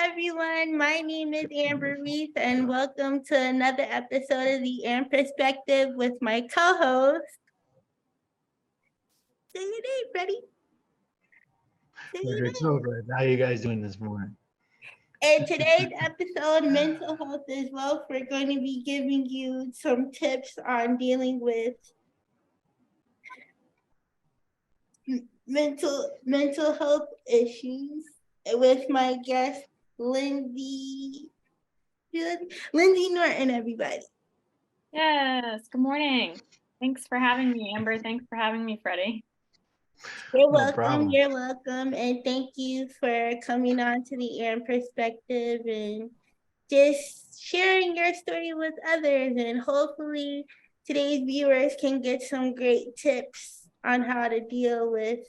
everyone. My name is Amber Reese, and welcome to another episode of the Am Perspective with my co-host. Say your name, Freddie. Say your It's name. so good. How you guys doing this morning? In today's episode, mental health as well. We're going to be giving you some tips on dealing with mental health issues with my guest Lindsay Norton, everybody. Yes, good morning. Thanks for having me, Amber. Thanks for having me, Freddie. You're No welcome. problem. You're welcome. And thank you for coming on to the Am Perspective and just sharing your story with others. And hopefully today's viewers can get some great tips on how to deal with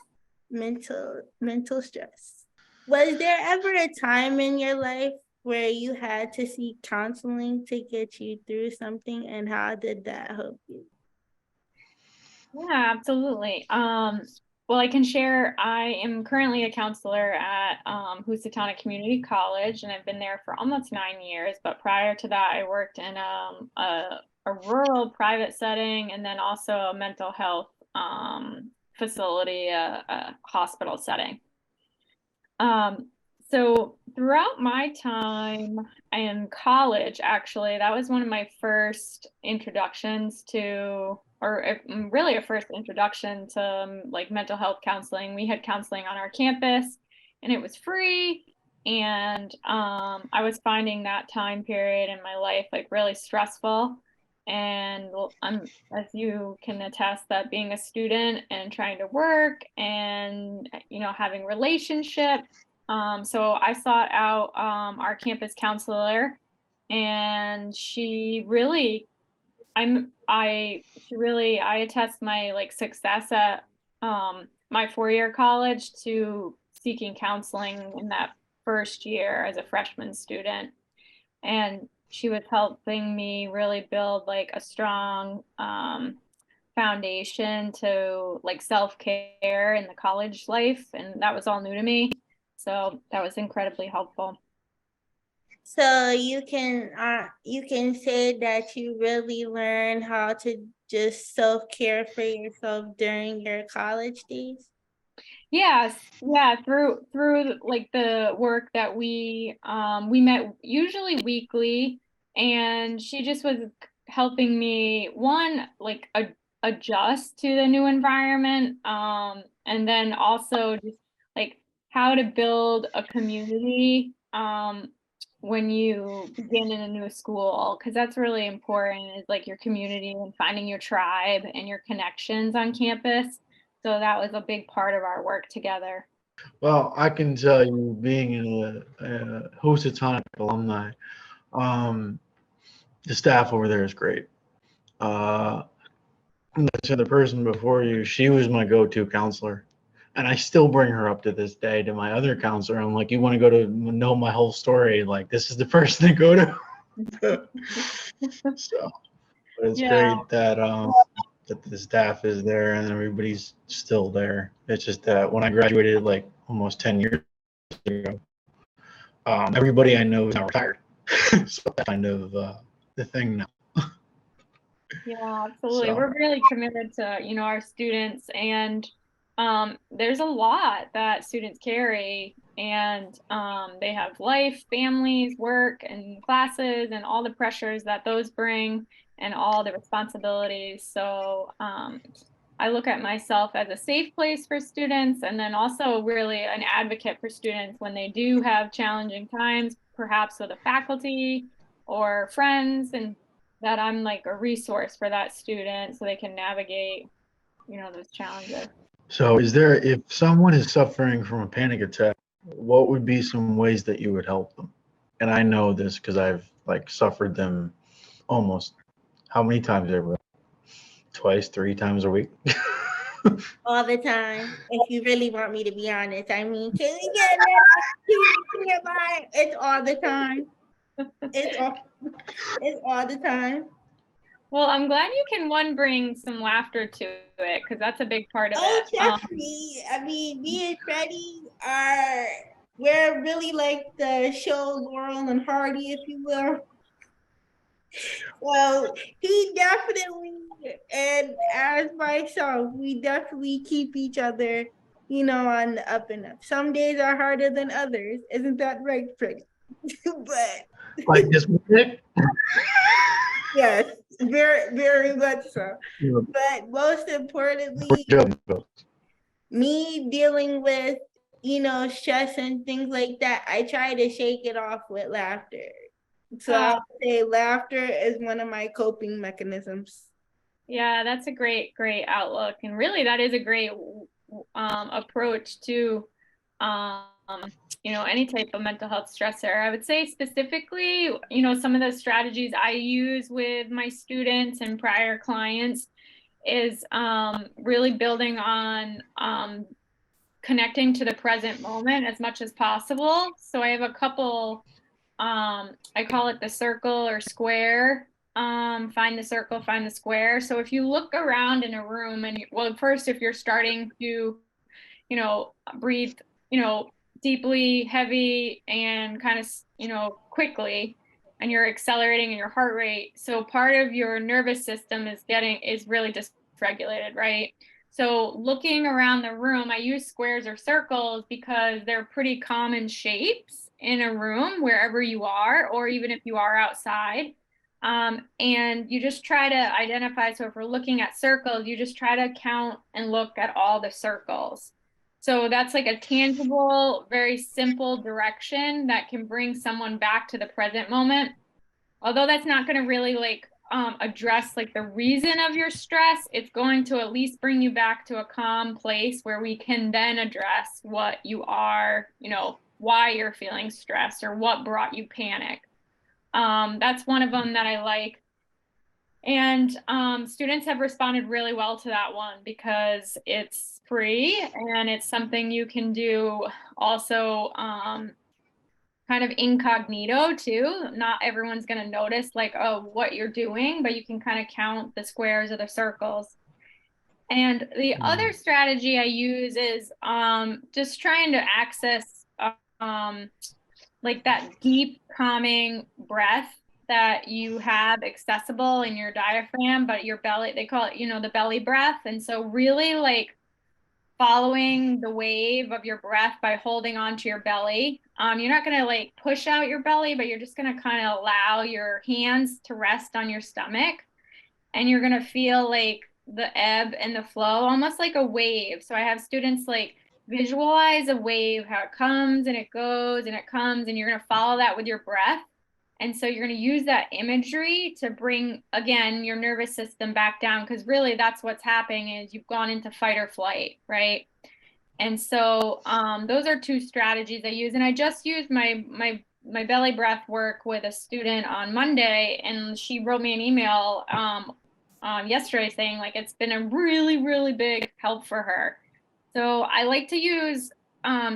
mental stress. Was there ever a time in your life where you had to seek counseling to get you through something, and how did that help you? Yeah, absolutely. Well, I can share, I am currently a counselor at Housatonic Community College, and I've been there for almost 9 years. But prior to that, I worked in a rural private setting, and then also a mental health facility, a hospital setting. So throughout my time in college, actually, that was one of my first introductions to, or really a first introduction to like mental health counseling. We had counseling on our campus and it was free. And I was finding that time period in my life like really stressful. And as you can attest, that being a student and trying to work and, having relationships. So I sought out our campus counselor, and she really, I attest my like success at my 4-year college to seeking counseling in that first year as a freshman student. And she was helping me really build like a strong foundation to like self-care in the college life, and that was all new to me, so that was incredibly helpful. So you can say that you really learn how to just self-care for yourself during your college days? Yes, yeah, through like the work that we met usually weekly, and she just was helping me like adjust to the new environment, and then also just like how to build a community when you begin in a new school, because that's really important, is like your community and finding your tribe and your connections on campus. So that was a big part of our work together. Well, I can tell you, being a Housatonic alumni, the staff over there is great. The person before you, she was my go-to counselor, and I still bring her up to this day to my other counselor. I'm like, you want to go to know my whole story? Like, this is the person to go to. So, but it's great that the staff is there and everybody's still there. It's just that when I graduated like almost 10 years ago, everybody I know is now retired. So that's kind of the thing now. Yeah, absolutely. So. We're really committed to, our students, and there's a lot that students carry, and they have life, families, work, and classes, and all the pressures that those bring, and all the responsibilities. So I look at myself as a safe place for students, and then also really an advocate for students when they do have challenging times, perhaps with a faculty or friends, and that I'm like a resource for that student so they can navigate, those challenges. So if someone is suffering from a panic attack, what would be some ways that you would help them? And I know this because I've like suffered them almost how many times ever? Twice, 3 times a week. All the time. If you really want me to be honest, I mean, can we get that nearby? It's all the time. It's all the time. Well, I'm glad you can bring some laughter to it, because that's a big part of Oh, it. definitely. I mean, me and Freddie are we're really like the show Laurel and Hardy, if you will. Well, he definitely, and as myself, we definitely keep each other, on the up and up. Some days are harder than others. Isn't that right, Freddie? But Like this week? yes, very, very much so. Yeah. But most importantly, me dealing with, stress and things like that, I try to shake it off with laughter. So I would say laughter is one of my coping mechanisms. Yeah, that's a great outlook. And really that is a great approach to any type of mental health stressor. I would say specifically, some of the strategies I use with my students and prior clients is really building on connecting to the present moment as much as possible. So I have a couple, I call it the circle or square. Find the circle, find the square. So if you look around in a room and first, if you're starting to, breathe, deeply, heavy, and kind of, quickly, and you're accelerating in your heart rate. So part of your nervous system is really dysregulated, right? So looking around the room, I use squares or circles because they're pretty common shapes in a room wherever you are, or even if you are outside. And you just try to identify. So if we're looking at circles, you just try to count and look at all the circles. So that's like a tangible, very simple direction that can bring someone back to the present moment. Although that's not going to really address like the reason of your stress, it's going to at least bring you back to a calm place where we can then address what you are, why you're feeling stressed or what brought you panic. That's one of them that I like. And students have responded really well to that one because it's free and it's something you can do also kind of incognito too. Not everyone's going to notice like, oh, what you're doing, but you can kind of count the squares or the circles. And the other strategy I use is just trying to access like that deep calming breath that you have accessible in your diaphragm, but your belly, they call it, the belly breath. And so really like following the wave of your breath by holding onto your belly. You're not going to like push out your belly, but you're just going to kind of allow your hands to rest on your stomach. And you're going to feel like the ebb and the flow, almost like a wave. So I have students like visualize a wave, how it comes and it goes and it comes, and you're going to follow that with your breath. And so you're going to use that imagery to bring, again, your nervous system back down, because really that's what's happening is you've gone into fight or flight, right? And so those are two strategies I use. And I just used my belly breath work with a student on Monday, and she wrote me an email yesterday saying like it's been a really, really big help for her. So I like to use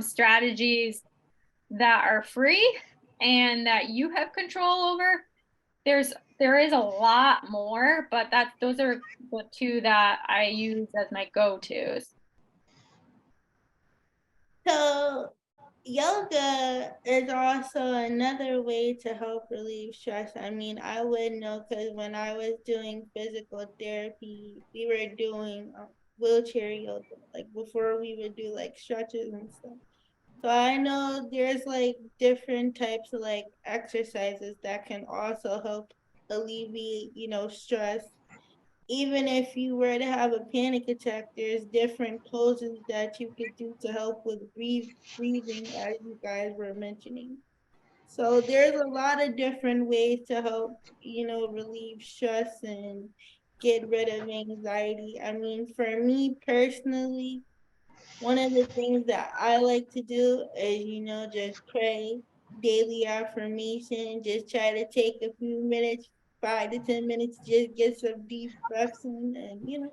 strategies that are free and that you have control over. There is a lot more, but those are the two that I use as my go-tos. So yoga is also another way to help relieve stress. I mean, I would know because when I was doing physical therapy, we were doing wheelchair yoga, like before we would do like stretches and stuff. So I know there's like different types of like exercises that can also help alleviate, stress. Even if you were to have a panic attack, there's different poses that you could do to help with breathing, as you guys were mentioning. So there's a lot of different ways to help, relieve stress and get rid of anxiety. I mean, for me personally, one of the things that I like to do is, just pray, daily affirmation, just try to take a few minutes, 5 to 10 minutes, just get some deep breaths in, and,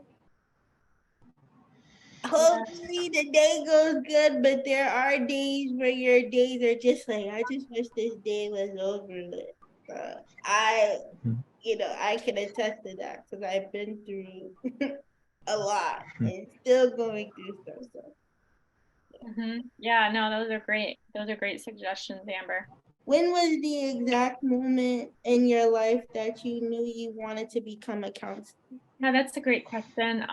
hopefully the day goes good, but there are days where your days are just like, I just wish this day was over with. I can attest to that because I've been through a lot and still going through stuff. So Yeah, no, those are great. Those are great suggestions, Amber. When was the exact moment in your life that you knew you wanted to become a counselor? Yeah, that's a great question.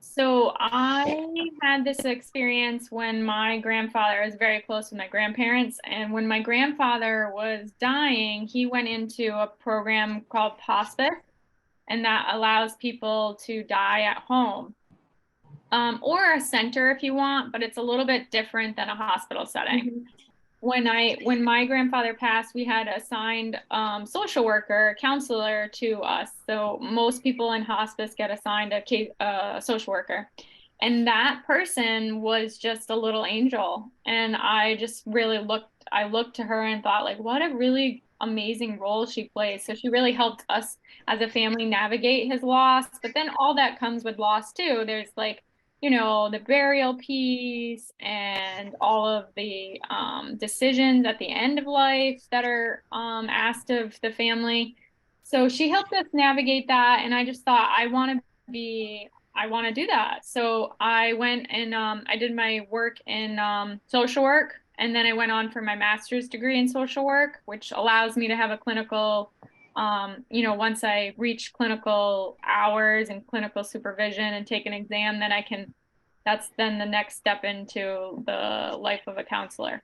So I had this experience when my grandfather, I was very close with my grandparents, and when my grandfather was dying, he went into a program called hospice, and that allows people to die at home. Or a center if you want, but it's a little bit different than a hospital setting. When my grandfather passed, we had assigned social worker, counselor to us. So most people in hospice get assigned a social worker. And that person was just a little angel. And I just really I looked to her and thought, like, what a really amazing role she plays. So she really helped us as a family navigate his loss. But then all that comes with loss too. There's like, the burial piece and all of the decisions at the end of life that are asked of the family. So she helped us navigate that. And I just thought, I want to do that. So I went and I did my work in social work. And then I went on for my master's degree in social work, which allows me to have a clinical once I reach clinical hours and clinical supervision and take an exam, then that's then the next step into the life of a counselor.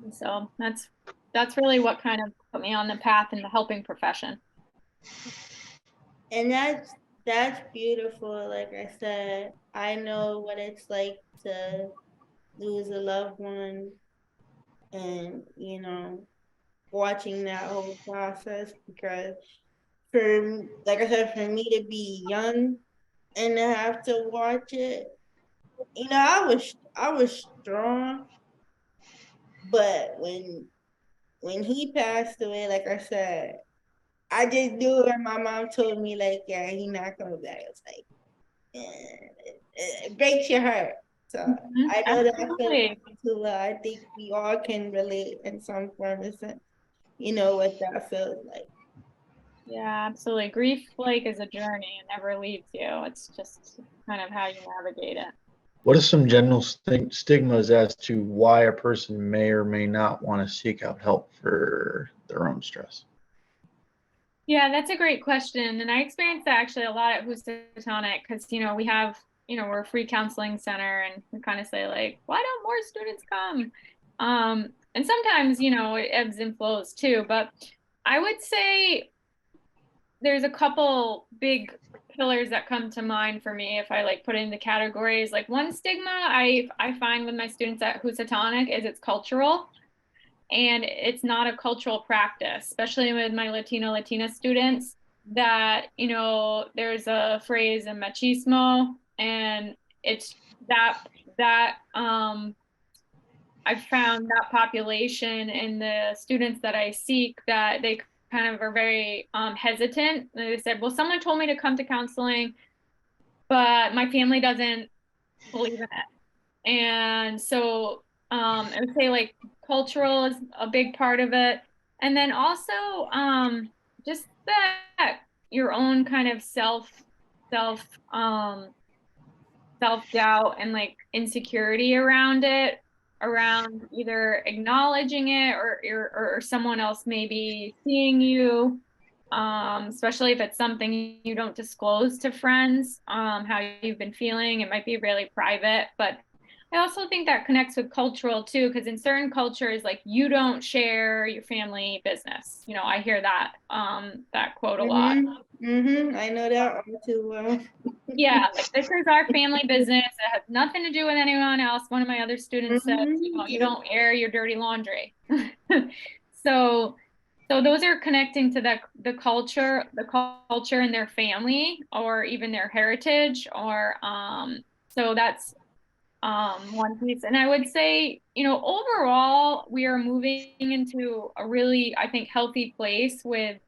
And so that's really what kind of put me on the path in the helping profession. And that's beautiful. Like I said, I know what it's like to lose a loved one and, watching that whole process because like I said, for me to be young and to have to watch it, I was strong, but when he passed away, like I said, I just knew when my mom told me, like, yeah, he not coming back. It's like, it breaks your heart. So I know that I feel too well. I think we all can relate in some form or sense, what that feels like. Yeah, absolutely. Grief like is a journey and never leaves you. It's just kind of how you navigate it. What are some general stigmas as to why a person may or may not want to seek out help for their own stress? Yeah, that's a great question. And I experienced that actually a lot at Housatonic because, we have, we're a free counseling center and we kind of say like, why don't more students come? And sometimes, it ebbs and flows too. But I would say there's a couple big pillars that come to mind for me if I like put it into categories. Like one stigma I find with my students at Housatonic is it's cultural. And it's not a cultural practice, especially with my Latina students, that, there's a phrase in machismo, and it's that I've found that population in the students that I seek that they kind of are very hesitant. They said, well, someone told me to come to counseling, but my family doesn't believe in it. And so I would say like cultural is a big part of it. And then also just that your own kind of self self-doubt and like insecurity around it, around either acknowledging it or someone else maybe seeing you, especially if it's something you don't disclose to friends, how you've been feeling. It might be really private, but I also think that connects with cultural too, because in certain cultures, like you don't share your family business. I hear that quote a lot. I know that one too well. Yeah, like this is our family business. It has nothing to do with anyone else. One of my other students said, you don't air your dirty laundry. So those are connecting to the culture in their family or even their heritage or so that's one piece. And I would say, overall we are moving into a really, I think, healthy place with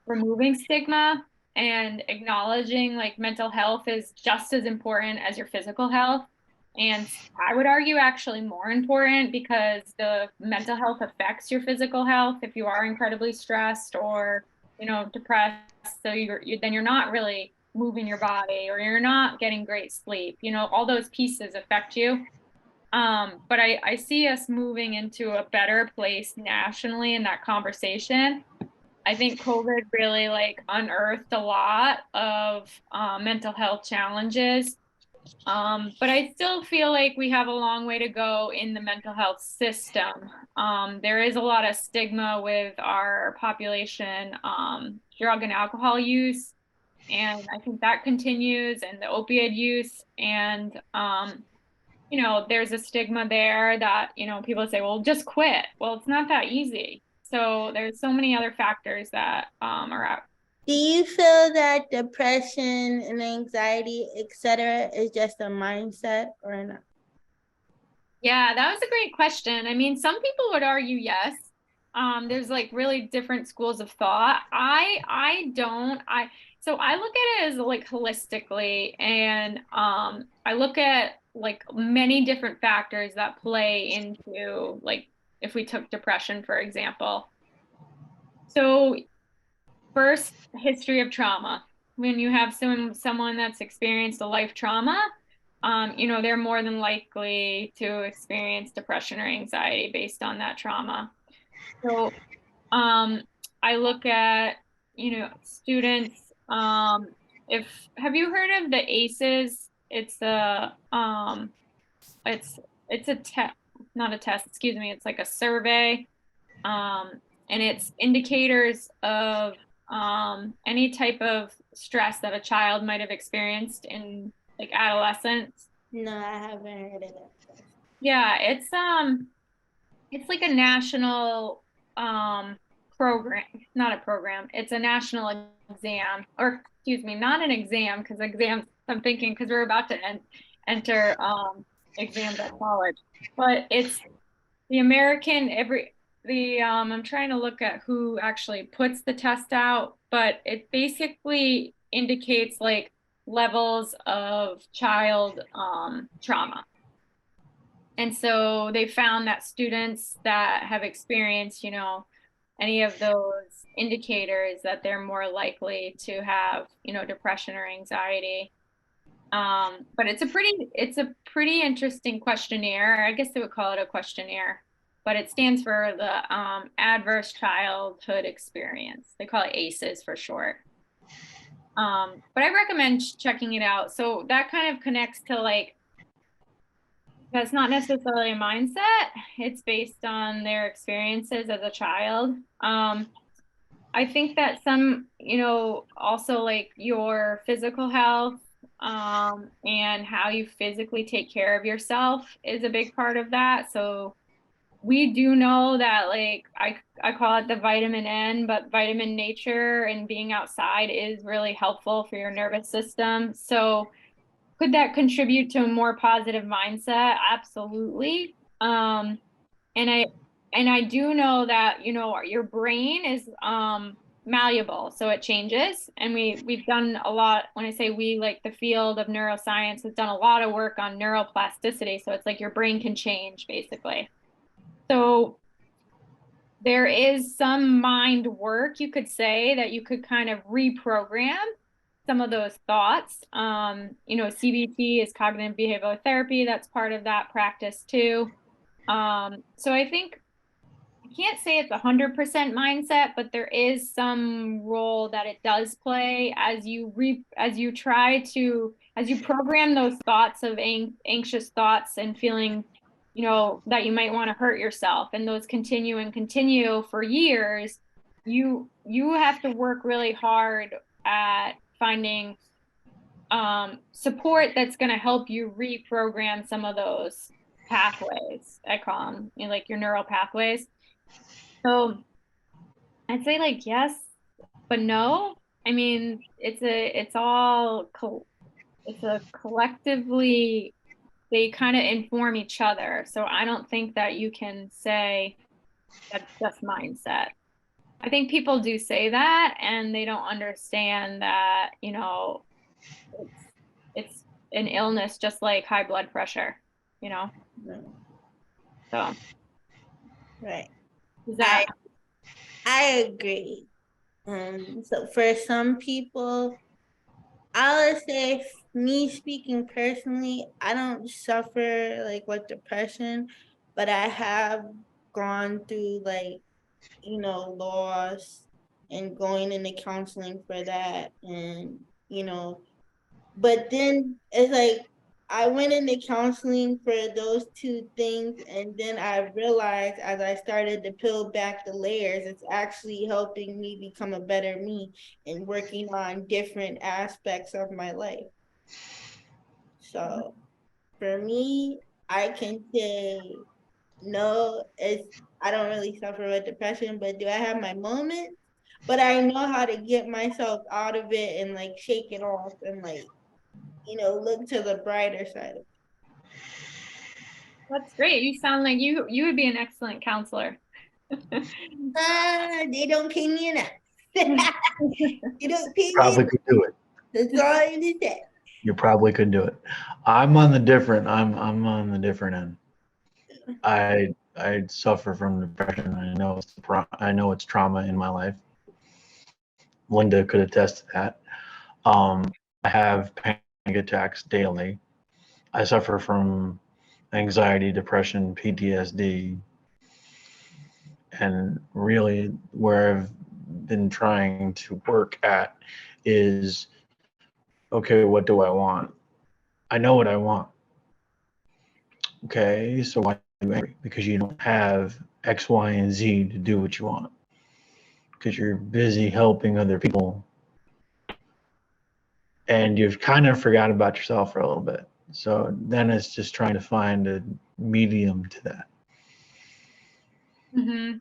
removing stigma and acknowledging like mental health is just as important as your physical health. And I would argue actually more important because the mental health affects your physical health if you are incredibly stressed or, depressed. So then you're not really moving your body or you're not getting great sleep. All those pieces affect you. But I see us moving into a better place nationally in that conversation. I think COVID really like unearthed a lot of mental health challenges. But I still feel like we have a long way to go in the mental health system. There is a lot of stigma with our population, drug and alcohol use, and I think that continues, and the opioid use. And, you know, there's a stigma there that, you know, people say, well, just quit. Well, it's not that easy. So there's so many other factors that are out. Do you feel that depression and anxiety, etc., is just a mindset or not? Yeah, that was a great question. I mean, some people would argue yes. There's like really different schools of thought. I don't. So I look at it as like holistically, and I look at like many different factors that play into, like, if we took depression, for example. So first, history of trauma. When you have someone that's experienced a life trauma, you know, they're more than likely to experience depression or anxiety based on that trauma. So I look at, you know, students. If Have you heard of the ACEs? It's a test, not a test, excuse me. It's like a survey, and it's indicators of any type of stress that a child might have experienced in like adolescence. No, I haven't heard of that. Yeah, it's like a national program, not a program. It's a national exam, or excuse me, not an exam, because exams, I'm thinking, because we're about to enter exams at college, but it's the American I'm trying to look at who actually puts the test out, but it basically indicates like levels of child trauma. And so they found that students that have experienced, you know, any of those indicators, that they're more likely to have, you know, depression or anxiety. But it's a pretty interesting questionnaire. I guess they would call it a questionnaire, but it stands for the Adverse Childhood Experience. They call it ACEs for short. But I recommend checking it out. So that kind of connects to like, that's not necessarily a mindset. It's based on their experiences as a child. I think that some, you know, also like your physical health, and how you physically take care of yourself is a big part of that. So we do know that, like, I call it the vitamin N, but vitamin nature and being outside is really helpful for your nervous system. So could that contribute to a more positive mindset? Absolutely. And I do know that, you know, your brain is malleable, so it changes. And we've done a lot, when I say we, like the field of neuroscience has done a lot of work on neuroplasticity. So it's like your brain can change basically. So there is some mind work, you could say, that you could kind of reprogram some of those thoughts. You know, CBT is cognitive behavioral therapy. That's part of that practice too. So I think I can't say it's 100% mindset, but there is some role that it does play as you program those thoughts of anxious thoughts and feeling, you know, that you might want to hurt yourself, and those continue and continue for years. You have to work really hard at finding support that's going to help you reprogram some of those pathways. I call them, you know, like your neural pathways. So I'd say like yes, but no. I mean, it's a collectively, they kind of inform each other. So I don't think that you can say that's just mindset. I think people do say that, and they don't understand that, you know, it's an illness just like high blood pressure, you know? So. Right. Is that? I agree. So for some people, I would say me speaking personally, I don't suffer like with depression, but I have gone through like, loss and going into counseling for that. And, but then it's like I went into counseling for those two things, and then I realized as I started to peel back the layers, it's actually helping me become a better me and working on different aspects of my life. So for me, I can say no, I don't really suffer with depression, but do I have my moments? But I know how to get myself out of it and like shake it off and like, look to the brighter side of it. That's great. You sound like you would be an excellent counselor. They don't pay me enough. You don't pay me Probably enough. could do it. That's all I need to say. You probably could do it. I'm on the different. I'm on the different end. I suffer from depression. I know it's trauma in my life. Linda could attest to that. I have panic attacks daily. I suffer from anxiety, depression, PTSD, and really where I've been trying to work at is, okay, what do I want? I know what I want. Okay, so why are you angry? Because you don't have X, Y, and Z to do what you want. Because you're busy helping other people and you've kind of forgot about yourself for a little bit. So then it's just trying to find a medium to that. Mm-hmm.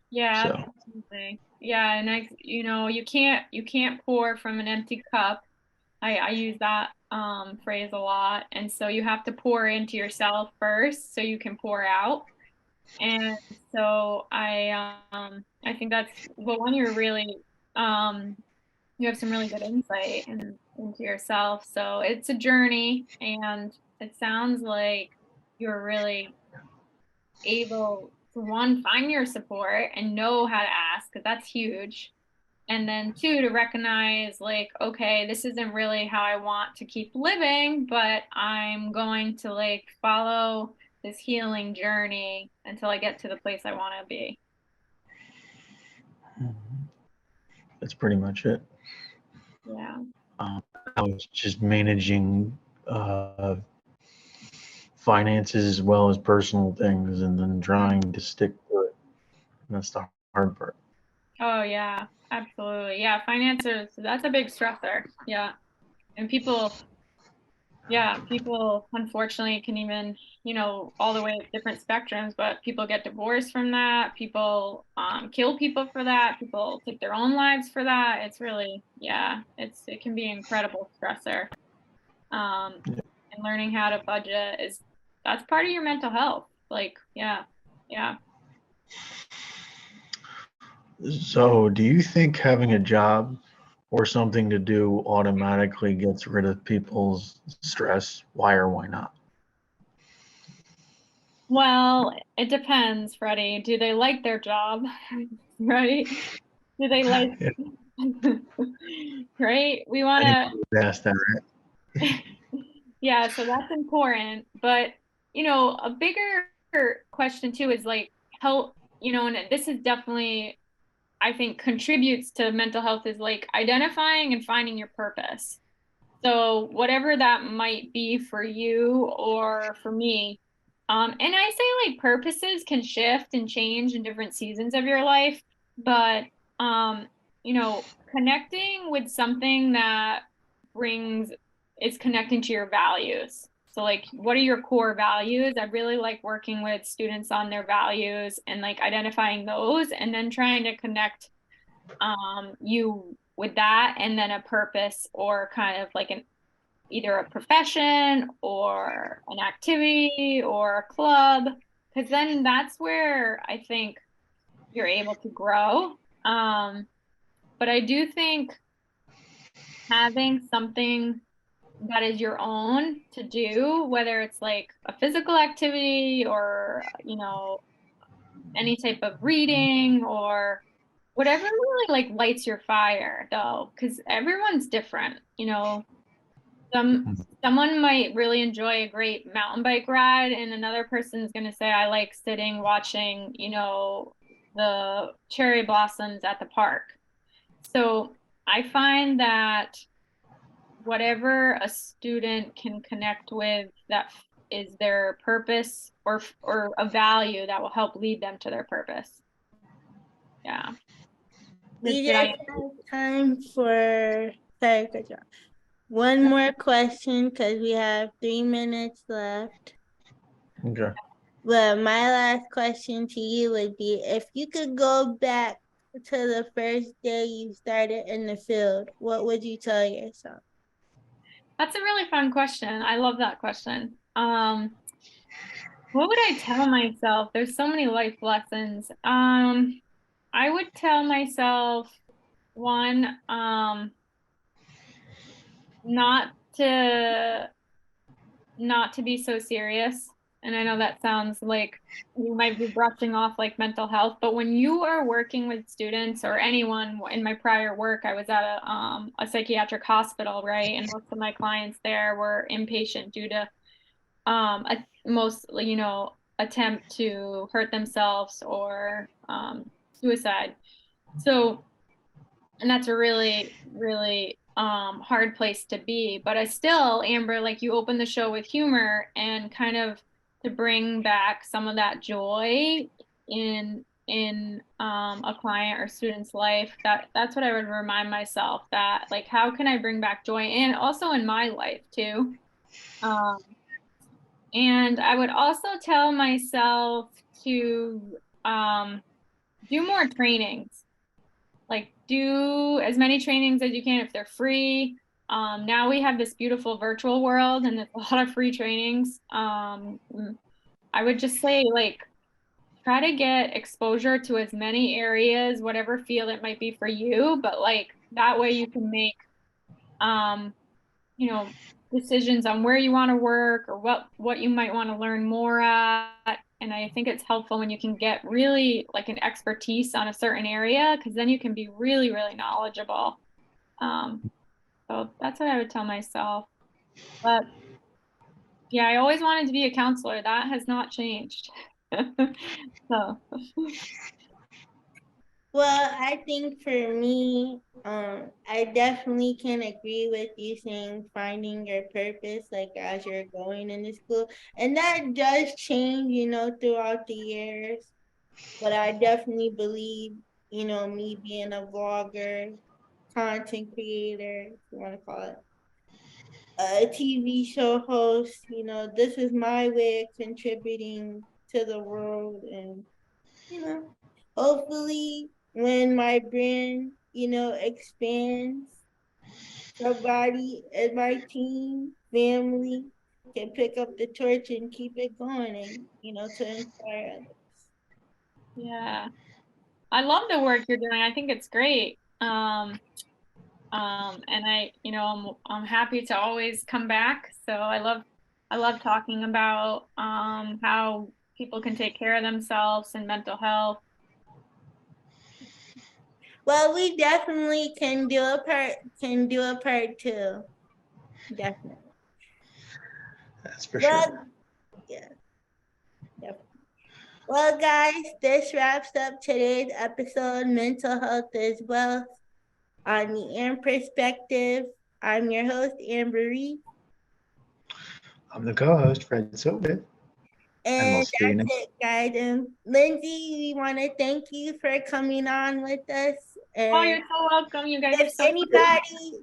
Yeah, So absolutely. Yeah, and you can't pour from an empty cup. I use that phrase a lot. And so you have to pour into yourself first so you can pour out. And so I think that's well when you're really you have some really good insight into yourself. So it's a journey, and it sounds like you're really able to one, find your support and know how to ask, because that's huge. And then two, to recognize like, okay, this isn't really how I want to keep living, but I'm going to like follow this healing journey until I get to the place I want to be. that's pretty much it. Yeah. I was just managing finances as well as personal things and then trying to stick to it. And that's the hard part. Oh yeah, absolutely. Yeah, finances, that's a big stressor. Yeah. And people unfortunately can even, all the way at different spectrums, but people get divorced from that. People kill people for that. People take their own lives for that. It's really, yeah, it can be an incredible stressor. And learning how to budget that's part of your mental health. Like, yeah, yeah. So, do you think having a job or something to do automatically gets rid of people's stress? Why or why not? Well, it depends, Freddie. Do they like their job? Right? Do they like, Yeah, right? We want anyone to, would ask that, right? yeah, so that's important. But, a bigger question too is like how, and this is definitely, I think, contributes to mental health is like identifying and finding your purpose. So whatever that might be for you or for me. And I say like purposes can shift and change in different seasons of your life, but um, connecting with something that brings is connecting to your values. So like what are your core values? I really like working with students on their values and like identifying those and then trying to connect you with that and then a purpose or kind of like an either a profession or an activity or a club, because then that's where I think you're able to grow. But I do think having something that is your own to do, whether it's like a physical activity or, any type of reading or whatever really like lights your fire though, because everyone's different. Someone might really enjoy a great mountain bike ride, and another person's going to say, I like sitting watching, the cherry blossoms at the park. So I find that whatever a student can connect with that is their purpose or a value that will help lead them to their purpose. Yeah. We just have time for, sorry, good job. One more question because we have 3 minutes left. Okay. But my last question to you would be, if you could go back to the first day you started in the field, what would you tell yourself? That's a really fun question. I love that question. What would I tell myself? There's so many life lessons. I would tell myself, one, not to be so serious. And I know that sounds like you might be brushing off like mental health, but when you are working with students or anyone, in my prior work, I was at a psychiatric hospital, right? And most of my clients there were inpatient due to attempt to hurt themselves or suicide. So, and that's a really, really hard place to be. But I still, Amber, like you opened the show with humor and kind of to bring back some of that joy in a client or student's life. That's what I would remind myself, that like how can I bring back joy, and also in my life too. And I would also tell myself to do more trainings. Like do as many trainings as you can if they're free. Now we have this beautiful virtual world and there's a lot of free trainings. I would just say like try to get exposure to as many areas, whatever field it might be for you, but like that way you can make decisions on where you want to work or what you might want to learn more at. And I think it's helpful when you can get really like an expertise on a certain area, because then you can be really, really knowledgeable. So that's what I would tell myself. But yeah, I always wanted to be a counselor. That has not changed. So. Well, I think for me, I definitely can agree with you saying finding your purpose, like as you're going into school. And that does change, throughout the years. But I definitely believe, me being a vlogger, content creator, if you want to call it, a TV show host, this is my way of contributing to the world. And, hopefully when my brand, expands, somebody in my team, family can pick up the torch and keep it going and, to inspire others. Yeah. I love the work you're doing. I think it's great. And I'm happy to always come back. So I love talking about how people can take care of themselves and mental health. Well, we definitely can do a part two. Definitely. That's for sure. Yeah. Definitely. Well, guys, this wraps up today's episode, Mental Health is Wealth, on the Am Perspective. I'm your host, Amber Reed. I'm the co-host, Fred Silva. And that's it, guys. And Lindsay, we want to thank you for coming on with us. And oh, you're so welcome. You guys if are so anybody